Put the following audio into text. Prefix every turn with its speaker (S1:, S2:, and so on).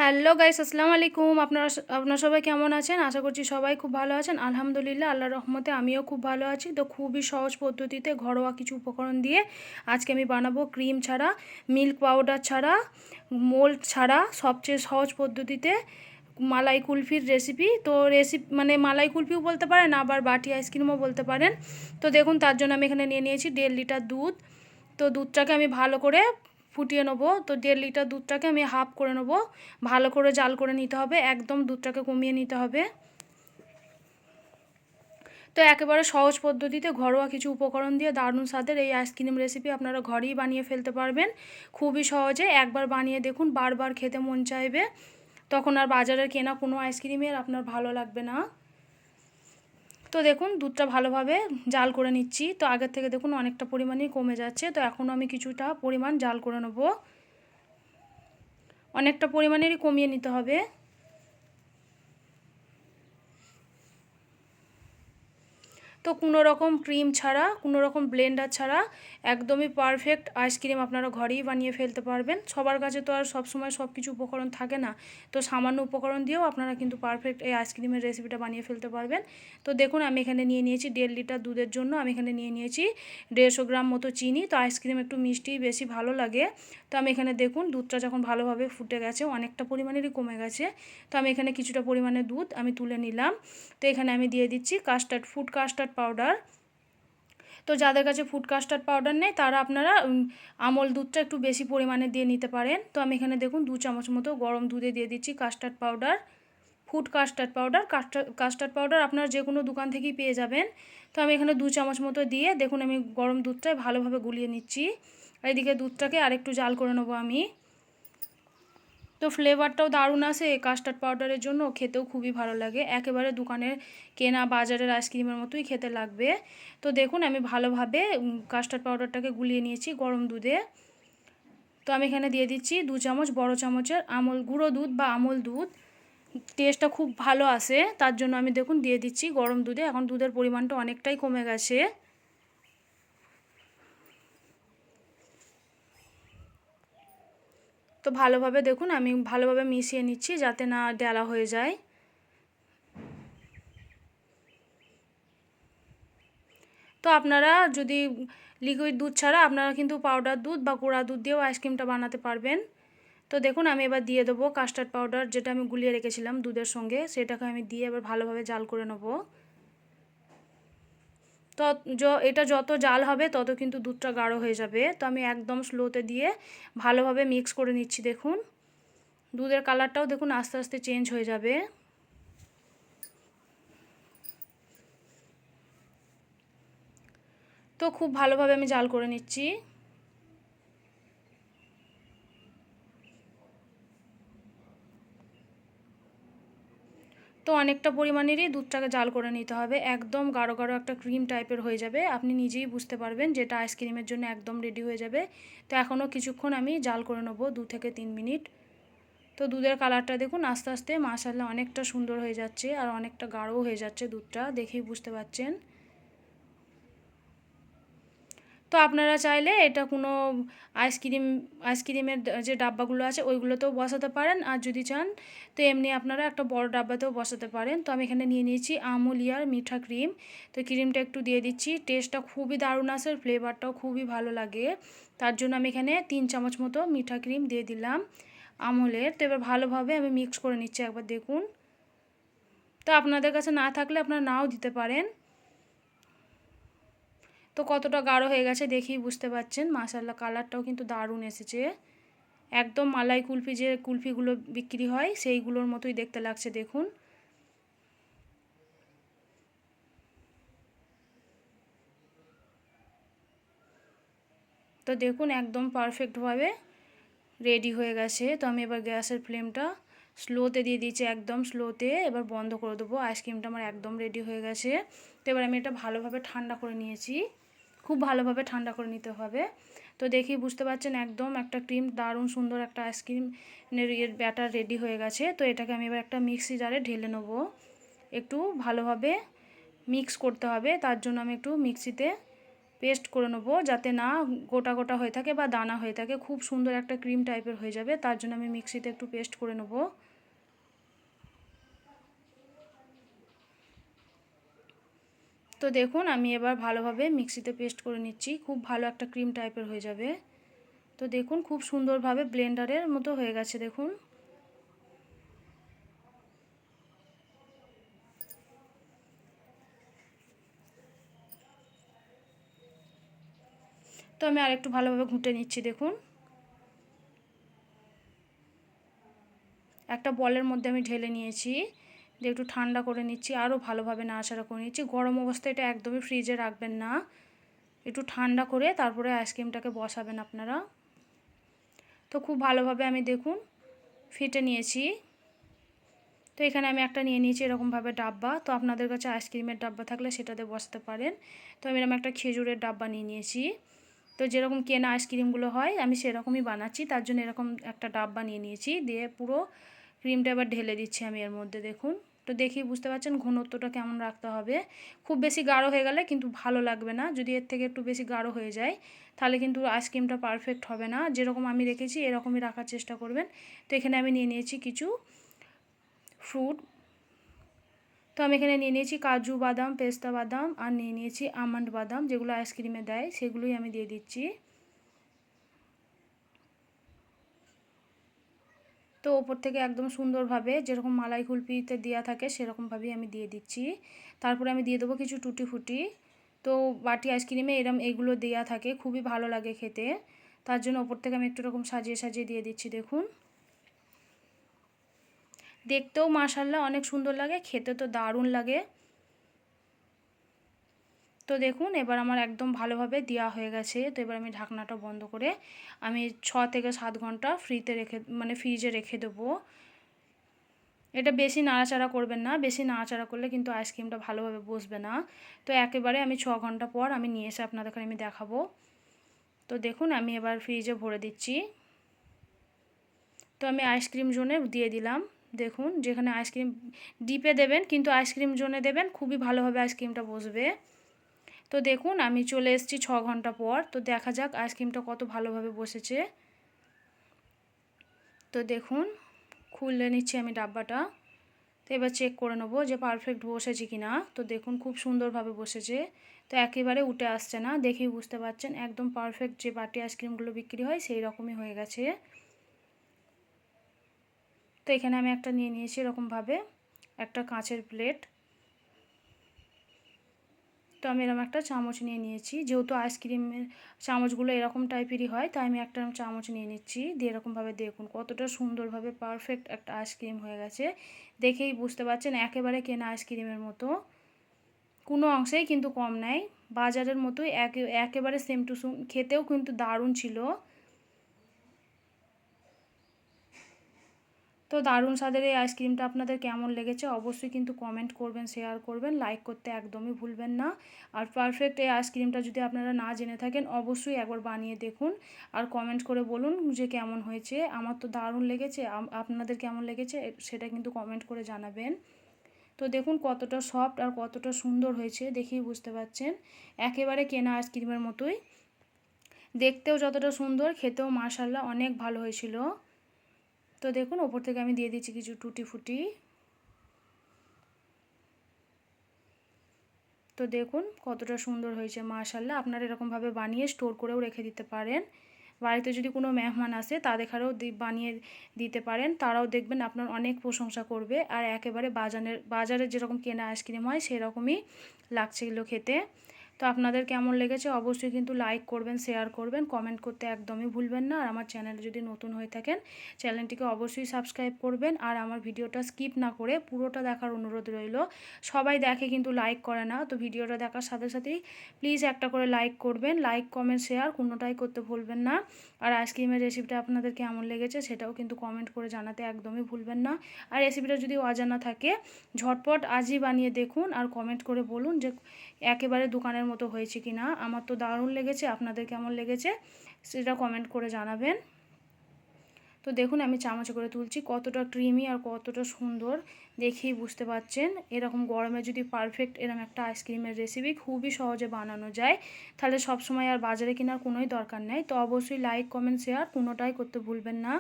S1: Hello guys, আসসালামু আলাইকুম। আপনারা সবাই কেমন আছেন? আশা করছি সবাই খুব ভালো আছেন। আলহামদুলিল্লাহ, আল্লাহর রহমতে আমিও খুব ভালো আছি। তো খুবই সহজ পদ্ধতিতে ঘরোয়া কিছু উপকরণ দিয়ে আজকে আমি বানাবো ক্রিম ছাড়া, মিল্ক পাউডার ছাড়া, মোল্ড ছাড়া সবচেয়ে সহজ পদ্ধতিতে মালাই কুলফির রেসিপি। তো মানে মালাই কুলফিও বলতে পারেন, আবার বাটি আইসক্রিমও বলতে পারেন। তো দেখুন, তার জন্য আমি এখানে নিয়ে নিয়েছি 1.5 লিটার দুধ। তো দুধটাকে আমি ভালো করে ফুটিয়ে নেবো। তো 1.5 লিটার দুধটাকে আমি হাফ করে নেবো। ভালো করে জাল করে নিতে হবে, একদম দুধটাকে কমিয়ে নিতে হবে। তো একেবারে সহজ পদ্ধতিতে ঘরোয়া কিছু উপকরণ দিয়ে দারুণ স্বাদের এই আইসক্রিম রেসিপি আপনারা ঘরেই বানিয়ে ফেলতে পারবেন খুবই সহজে। একবার বানিয়ে দেখুন, বারবার খেতে মন চাইবে। তখন আর বাজারের কেনা কোনো আইসক্রিমের আপনার ভালো লাগবে না। তো দেখুন, দুধটা ভালোভাবে জাল করে নিচ্ছি। তো আগের থেকে দেখুন অনেকটা পরিমাণেই কমে যাচ্ছে। তো এখনও আমি কিছুটা পরিমাণ জাল করে নেব। অনেকটা পরিমাণেরই কমিয়ে নিতে হবে। তো কোনো রকম ক্রিম ছাড়া, কোনো রকম ব্লেন্ডার ছাড়া একদমই পারফেক্ট আইসক্রিম আপনারা ঘরেই বানিয়ে ফেলতে পারবেন। সবার কাছে তো আর সবসময় সব কিছু উপকরণ থাকে না। তো সামান্য উপকরণ দিয়েও আপনারা কিন্তু পারফেক্ট এই আইসক্রিমের রেসিপিটা বানিয়ে ফেলতে পারবেন। তো দেখুন, আমি এখানে নিয়ে নিয়েছি 1.5 লিটার দুধের জন্য আমি এখানে নিয়ে নিয়েছি 150 গ্রাম মতো চিনি। তো আইসক্রিম একটু মিষ্টি বেশি ভালো লাগে। তো আমি এখানে দেখুন, দুধটা যখন ভালোভাবে ফুটে গেছে, অনেকটা পরিমাণেরই কমে গেছে। তো আমি এখানে কিছুটা পরিমাণে দুধ আমি তুলে নিলাম। তো এখানে আমি দিয়ে দিচ্ছি ফুড কাস্টার্ড পাউডার। তো যাদের কাছে ফুড কাস্টার্ড পাউডার নেই, তারা আপনারা আমল দুধটা একটু বেশি পরিমাণে দিয়ে নিতে পারেন। তো আমি এখানে দেখুন 2 চামচ মতো গরম দুধে দিয়ে দিচ্ছি custard powder, food custard powder. Custard powder আপনারা যে কোনো দোকান থেকেই পেয়ে যাবেন। তো আমি এখানে 2 চামচ মতো দিয়ে দেখুন, আমি গরম দুধটায় ভালোভাবে গুলিয়ে নিচ্ছি। আর এদিকে দুধটাকে আরেকটু জাল করে নেবো আমি। তো ফ্লেভারটাও দারুণ আসে এই কাস্টার্ড পাউডারের জন্য, খেতেও খুবই ভালো লাগে। একেবারে দোকানের কেনা বাজারের আইসক্রিমের মতোই খেতে লাগবে। তো দেখুন, আমি ভালোভাবে কাস্টার্ড পাউডারটাকে গুলিয়ে নিয়েছি গরম দুধে। তো আমি এখানে দিয়ে দিচ্ছি 2 চামচ বড় চামচের গুঁড়ো দুধ বা আমল দুধ। টেস্টটা খুব ভালো আসে, তার জন্য আমি দেখুন দিয়ে দিচ্ছি গরম দুধে। এখন দুধের পরিমাণটা অনেকটাই কমে গেছে। তো ভালোভাবে দেখুন, আমি ভালোভাবে মিশিয়ে নিচ্ছি যাতে না ডেলা হয়ে যায়। তো আপনারা যদি লিকুইড দুধ ছাড়া আপনারা কিন্তু পাউডার দুধ বা গুঁড়া দুধ দিয়েও আইসক্রিমটা বানাতে পারবেন। তো দেখুন, আমি এবার দিয়ে দেবো কাস্টার্ড পাউডার, যেটা আমি গুলিয়ে রেখেছিলাম দুধের সঙ্গে, সেটাকে আমি দিয়ে এবার ভালোভাবে জাল করে নেব। তো এটা যত জাল হবে তত কিন্তু দুধটা গাঢ় হয়ে যাবে। তো আমি একদম স্লোতে দিয়ে ভালোভাবে মিক্স করে নিচ্ছি। দেখুন, দুধের কালারটাও দেখুন আস্তে আস্তে চেঞ্জ হয়ে যাবে। তো খুব ভালোভাবে আমি জাল করে নিচ্ছি। তো অনেকটা পরিমাণেরই দুধটাকে জাল করে নিতে হবে, একদম গাঢ় গাঢ় একটা ক্রিম টাইপের হয়ে যাবে। আপনি নিজেই বুঝতে পারবেন যেটা আইসক্রিমের জন্য একদম রেডি হয়ে যাবে। তো এখনও কিছুক্ষণ আমি জাল করে নেবো, 2 থেকে 3 মিনিট। তো দুধের কালারটা দেখুন আস্তে আস্তে মাশাআল্লাহ অনেকটা সুন্দর হয়ে যাচ্ছে, আর অনেকটা গাঢ়ও হয়ে যাচ্ছে দুধটা, দেখেই বুঝতে পারছেন। তো আপনারা চাইলে এটা কোনো আইসক্রিমের যে ডাব্বাগুলো আছে ওইগুলোতেও বসাতে পারেন, আর যদি চান তো এমনি আপনারা একটা বড় ডাব্বাতেও বসাতে পারেন। তো আমি এখানে নিয়ে নিয়েছি আমুল ইয়ার মিঠা ক্রিম। তো ক্রিমটা একটু দিয়ে দিচ্ছি, টেস্টটা খুবই দারুণ আসে, ফ্লেভারটাও খুবই ভালো লাগে। তার জন্য আমি এখানে 3 চামচ মতো মিঠা ক্রিম দিয়ে দিলাম আমুলের। তো এবার ভালোভাবে আমি মিক্স করে নিচ্ছি, একবার দেখুন। তো আপনাদের কাছে না থাকলে আপনারা নাও দিতে পারেন। তো কতটা গাঢ় হয়ে গেছে দেখেই বুঝতে পারছেন। মাশাআল্লাহ কালারটাও কিন্তু দারুণ এসেছে, একদম মালাই কুলফি যে কুলফিগুলো বিক্রি হয় সেইগুলোর মতোই দেখতে লাগছে দেখুন। তো দেখুন একদম পারফেক্টভাবে রেডি হয়ে গেছে। তো আমি এবার গ্যাসের ফ্লেমটা স্লোতে দিয়ে দিয়েছি, একদম স্লোতে। এবার বন্ধ করে দেবো। আইসক্রিমটা আমার একদম রেডি হয়ে গেছে। তো এবার আমি এটা ভালোভাবে ঠান্ডা করে নিয়েছি, খুব ভালোভাবে ঠান্ডা করে নিতে হবে। তো দেখেই বুঝতে পারছেন একদম একটা ক্রিম দারুণ সুন্দর একটা আইসক্রিমের ব্যাটার রেডি হয়ে গেছে। তো এটাকে আমি এবার একটা মিক্সি জারে ঢেলে নেব। একটু ভালোভাবে মিক্স করতে হবে, তার জন্য আমি একটু মিক্সিতে পেস্ট করে নেবো, যাতে না গোটা গোটা হয়ে থাকে বা দানা হয়ে থাকে। খুব সুন্দর একটা ক্রিম টাইপের হয়ে যাবে, তার জন্য আমি মিক্সিতে একটু পেস্ট করে নেবো। তো দেখুন আমি এবার ভালোভাবে মিক্সিতে পেস্ট করে নিচ্ছি, খুব ভালো একটা ক্রিম টাইপের হয়ে যাবে। তো দেখুন খুব সুন্দরভাবে ব্লেন্ডারের মতো হয়ে গেছে দেখুন। তো আমি আরেকটু ভালোভাবে ঘুঁটে নিচ্ছি দেখুন। একটা বলের মধ্যে আমি ঢেলে নিয়েছি, দিয়ে একটু ঠান্ডা করে নিচ্ছি, আরও ভালোভাবে নাড়াচাড়া করে নিচ্ছি। গরম অবস্থায় এটা একদমই ফ্রিজে রাখবেন না, একটু ঠান্ডা করে তারপরে আইসক্রিমটাকে বসাবেন আপনারা। তো খুব ভালোভাবে আমি দেখুন ফেটে নিয়েছি। তো এখানে আমি একটা নিয়ে নিয়েছি এরকমভাবে ডাব্বা। তো আপনাদের কাছে আইসক্রিমের ডাব্বা থাকলে সেটাতে বসাতে পারেন। তো আমি এরকম একটা খেজুরের ডাব্বা নিয়ে নিয়েছি। তো যেরকম কেনা আইসক্রিমগুলো হয় আমি সেরকমই বানাচ্ছি, তার জন্য এরকম একটা ডাব্বা নিয়ে নিয়েছি। দিয়ে পুরো ক্রিমটা এবার ঢেলে দিচ্ছি আমি এর মধ্যে দেখুন। তো দেখেই বুঝতে পারছেন ঘনত্বটা কেমন রাখতে হবে। খুব বেশি গাঢ় হয়ে গেলে কিন্তু ভালো লাগবে না, যদি এর থেকে একটু বেশি গাঢ় হয়ে যায় তাহলে কিন্তু আইসক্রিমটা পারফেক্ট হবে না। যেরকম আমি রেখেছি এরকমই রাখার চেষ্টা করবেন। তো এখানে আমি নিয়ে নিয়েছি কিছু ফ্রুট। তো আমি এখানে নিয়ে নিয়েছি কাজু বাদাম, পেস্তা বাদাম, আর নিয়ে নিয়েছি আমন্ড বাদাম, যেগুলো আইসক্রিমে দেয় সেগুলোই আমি দিয়ে দিচ্ছি। তো ওপর থেকে একদম সুন্দরভাবে যেরকম মালাই কুলফিতে দেওয়া থাকে সেরকমভাবেই আমি দিয়ে দিচ্ছি। তারপরে আমি দিয়ে দেবো কিছু টুটি ফুটি। তো বাটি আইসক্রিমে এরম এইগুলো দেওয়া থাকে, খুবই ভালো লাগে খেতে, তার জন্য ওপর থেকে আমি একটু এরকম সাজিয়ে সাজিয়ে দিয়ে দিচ্ছি দেখুন। দেখতেও মাশাআল্লাহ অনেক সুন্দর লাগে, খেতে তো দারুণ লাগে। তো দেখুন এবার আমার একদম ভালোভাবে দেওয়া হয়ে গেছে। তো এবার আমি ঢাকনাটা বন্ধ করে আমি 6 থেকে 7 ঘন্টা ফ্রিজে রেখে দেবো। এটা বেশি নাড়াচাড়া করবেন না, বেশি নাড়াচাড়া করলে কিন্তু আইসক্রিমটা ভালোভাবে বসবে না। তো একেবারে আমি 6 ঘন্টা পর আমি নিয়ে এসে আপনাদেরকে আমি দেখাবো। তো দেখুন আমি এবার ফ্রিজে ভরে দিচ্ছি। তো আমি আইসক্রিম জোনে দিয়ে দিলাম। দেখুন যেখানে আইসক্রিম ডিপে দেবেন কিন্তু আইসক্রিম জোনে দেবেন, খুবই ভালোভাবে আইসক্রিমটা বসবে। তো দেখুন আমি চলে এসেছি 6 ঘন্টা পর। তো দেখা যাক আইসক্রিমটা কত ভালোভাবে বসেছে। তো দেখুন খুলে নিচ্ছি আমি ডাব্বাটা। তো এবার চেক করে নেবো যে পারফেক্ট বসেছে কিনা। তো দেখুন খুব সুন্দরভাবে বসেছে, তো একেবারে উঠে আসছে না, দেখেই বুঝতে পারছেন একদম পারফেক্ট যে বাটি আইসক্রিমগুলো বিক্রি হয় সেই রকমই হয়ে গেছে। তো এখানে আমি একটা নিয়ে নিয়েছি এরকমভাবে একটা কাঁচের প্লেট। তো আমি এরকম একটা চামচ নিয়ে নিয়েছি, যেহেতু আইসক্রিমের চামচগুলো এরকম টাইপেরই হয় তাই আমি একটা চামচ নিয়ে নিচ্ছি। দিয়ে এরকমভাবে দেখুন কতটা সুন্দরভাবে পারফেক্ট একটা আইসক্রিম হয়ে গেছে, দেখেই বুঝতে পারছেন একেবারে কেনা আইসক্রিমের মতো, কোনো অংশেই কিন্তু কম নাই, বাজারের মতোই একেবারে সেম টু সেম, খেতেও কিন্তু দারুণ ছিল। তো দারুণ স্বাদের এই আইসক্রিমটা আপনাদের কেমন লেগেছে অবশ্যই কিন্তু কমেন্ট করবেন, শেয়ার করবেন, লাইক করতে একদমই ভুলবেন না। আর পারফেক্ট এই আইসক্রিমটা যদি আপনারা না জেনে থাকেন অবশ্যই একবার বানিয়ে দেখুন আর কমেন্ট করে বলুন যে কেমন হয়েছে। আমার তো দারুণ লেগেছে, আপনাদের কেমন লেগেছে সেটা কিন্তু কমেন্ট করে জানাবেন। তো দেখুন কতটা সফট আর কতটা সুন্দর হয়েছে, দেখেই বুঝতে পারছেন একেবারে কেনা আইসক্রিমের মতোই, দেখতেও যতটা সুন্দর খেতেও মাশাআল্লাহ অনেক ভালো হয়েছিল। তো দেখুন ওপর থেকে আমি দিয়ে দিচ্ছি কিছু টুটি ফুটি। তো দেখুন কতটা সুন্দর হয়েছে মাশাআল্লাহ, আপনারা এরকমভাবে বানিয়ে স্টোর করেও রেখে দিতে পারেন। বাড়িতে যদি কোনো মেহমান আসে তাদেরও বানিয়ে দিতে পারেন, তারাও দেখবেন আপনার অনেক প্রশংসা করবে। আর একেবারে বাজারে যেরকম কেনা আইসক্রিম হয় সেরকমই লাগছিল খেতে। তো আপনাদের কেমন লেগেছে অবশ্যই কিন্তু লাইক করবেন, শেয়ার করবেন, কমেন্ট করতে একদমই ভুলবেন না। আর আমার চ্যানেলে যদি নতুন হয়ে থাকেন চ্যানেলটিকে অবশ্যই সাবস্ক্রাইব করবেন। আর আমার ভিডিওটা স্কিপ না করে পুরোটা দেখার অনুরোধ রইল। সবাই দেখে কিন্তু লাইক করে না, তো ভিডিওটা দেখার সাথে সাথেই প্লিজ একটা করে লাইক করবেন, লাইক কমেন্ট শেয়ার কোনোটাই করতে ভুলবেন না। আর আইসক্রিমের রেসিপিটা আপনাদের কেমন লেগেছে সেটাও কিন্তু কমেন্ট করে জানাতে একদমই ভুলবেন না। আর রেসিপিটা যদি অজানা থাকে ঝটপট আজই বানিয়ে দেখুন আর কমেন্ট করে বলুন যে একেবারে দোকানের মতো হয়েছে কি না। আমার তো দারুণ লেগেছে, আপনাদের কেমন লেগেছে সেটা কমেন্ট করে জানাবেন। তো তো দেখুন আমি চামচে করে তুলছি, কতটা ক্রিমি আর কতটা সুন্দর দেখেই বুঝতে পারছেন। এরকম গরমে যদি পারফেক্ট এরকম একটা আইসক্রিমের রেসিপি খুবই সহজে বানানো যায়, তাহলে সবসময় আর বাজারে কেনার কোনোই দরকার নেই। তো অবশ্যই লাইক, কমেন্ট, শেয়ার কোনোটাই করতে ভুলবেন না।